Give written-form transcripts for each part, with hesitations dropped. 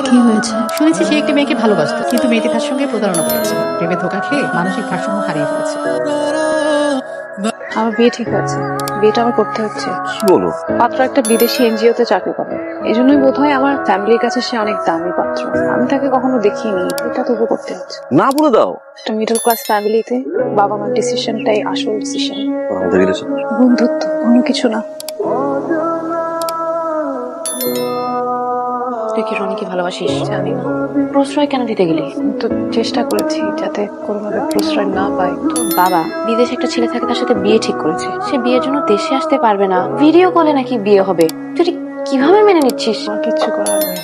কি হয়েছে? শুনেছি সে একটি মেয়েকে ভালোবাসত, কিন্তু মেয়েটি তার সঙ্গে প্রতারণা করেছে। প্রেমে ধোঁকা খেয়ে মানসিক ভারসাম্য হারিয়ে ফেলেছে। আমার বিয়ে ঠিক হয়েছে, বিয়েটা আমার করতে হচ্ছে। কি বলো? পাত্র একটা বিদেশি এনজিওতে চাকরি করে, এই জন্যই বোধ হয় আমার ফ্যামিলির কাছে সে অনেক দামি পাত্র। আমি তাকে কখনো দেখিনি, এটা তবু করতে হচ্ছে। না বলে দাও। একটা মিডল ক্লাস ফ্যামিলিতে বাবা মার ডিসিশনটাই আসল ডিসিশন। আমাদের রিলেশন বন্ধুত্ব, অন্য কিছু না। তুই কি রনিকে ভালোবাসিস? জানি না। প্রশ্রয় কেন দিতে গেলি? তো চেষ্টা করেছি যাতে কোনোভাবে প্রশ্রয় না পাই। তোর বাবা বিদেশে একটা ছেলে থাকে, তার সাথে বিয়ে ঠিক করেছে। সে বিয়ের জন্য দেশে আসতে পারবে না, ভিডিও কলে নাকি বিয়ে হবে। তুই এটা কিভাবে মেনে নিচ্ছিস? আমার কিচ্ছু করার নেই।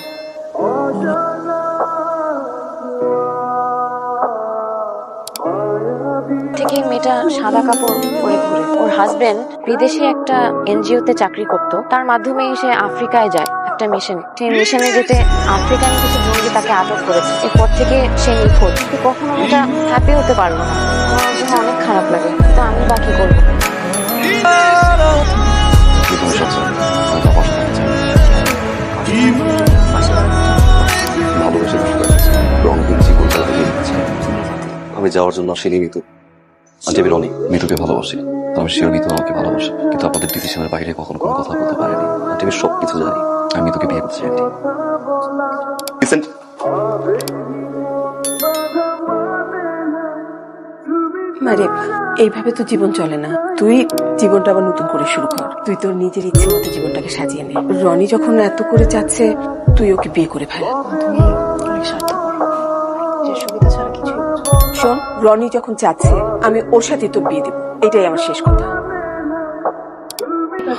থেকে মেয়েটা সাদা কাপড় পরে ঘুরে। ওর হাজবেন্ড বিদেশে একটা এনজিওতে চাকরি করত, তার মাধ্যমে সে আফ্রিকায় যায় একটা মিশন। সেই মিশনে যেতে আফ্রিকান কিছু জঙ্গি তাকে আটক করেছে। এরপর থেকে সে নিখোঁজ। তুই কখনো মেয়েটা হ্যাপি হতে পারলো না। আমার জন্য অনেক খারাপ লাগে, কিন্তু আমি বা কি করবো? আমি যাওয়ার জন্য আসিনি মিতু। আন্টি আমি রনি মিতুকে ভালোবাসি, আমি শিওর মিতু আমাকে ভালোবাসে, কিন্তু আপনাদের ডিসিশনের বাইরে কখনো কোনো কথা বলতে পারেনি। আন্টি আমি সবকিছু জানি, আমি মিতুকে বিয়ে করছি। আন্টি লিসেন, মারে এইভাবে তো জীবন চলে না। তুই জীবনটা আবার নতুন করে শুরু কর। তুই তোর নিজের ইচ্ছে মতো জীবনটাকে সাজিয়ে নে। রনি যখন এত করে চাচ্ছে, তুই ওকে বিয়ে করে ফেল। তুমি অনেক স্বার্থপর, যে সুবিধা ছাড়া কিছুই বোঝো না। শোন, রনি যখন চাচ্ছে আমি ওর সাথে তোর বিয়ে দেবো, এটাই আমার শেষ কথা।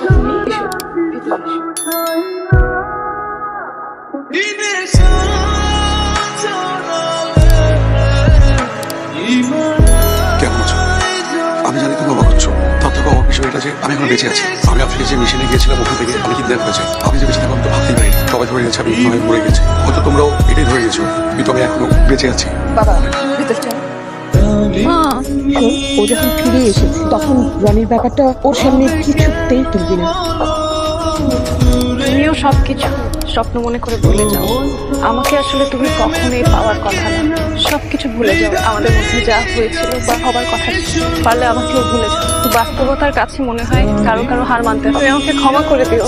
তুমি এসো, ভেতরে এসো। কেমন আছো? আমি জানি তুমি অবাক হচ্ছ। তার থেকে অবাক বিষয় এটা যে আমি এখন বেঁচে আছি। আমি আফ্রিকা যে মিশনে গিয়েছিলাম, ওখান থেকে আমি কিডন্যাপ হয়েছে। আমি যে বেঁচে থাকবো আমি তো ভাবতেই পারি। সবাই ধরে গেছে আমি মরে গেছি। হয়তো তোমরাও এটাই ধরে গেছো, কিন্তু আমি এখনো বেঁচে আছি। বাবা ভিতর চল। ও যখন ফিরে এসেছে তখন রনির ব্যাপারটা ওর সামনে কিছুতেই তুলবি না। তুমিও সবকিছু স্বপ্ন মনে করে ভুলে যাও। আমাকে আসলে তুমি কখনোই পাওয়ার কথা না। সবকিছু ভুলে যাও, আমাদের মধ্যে যা হয়েছিল বা হবার কথা ছিল। পারলে আমাকেও ভুলে যাও। বাস্তবতার কাছে মনে হয় কারো কারো হার মানতে হবে। তুমি আমাকে ক্ষমা করে দিও।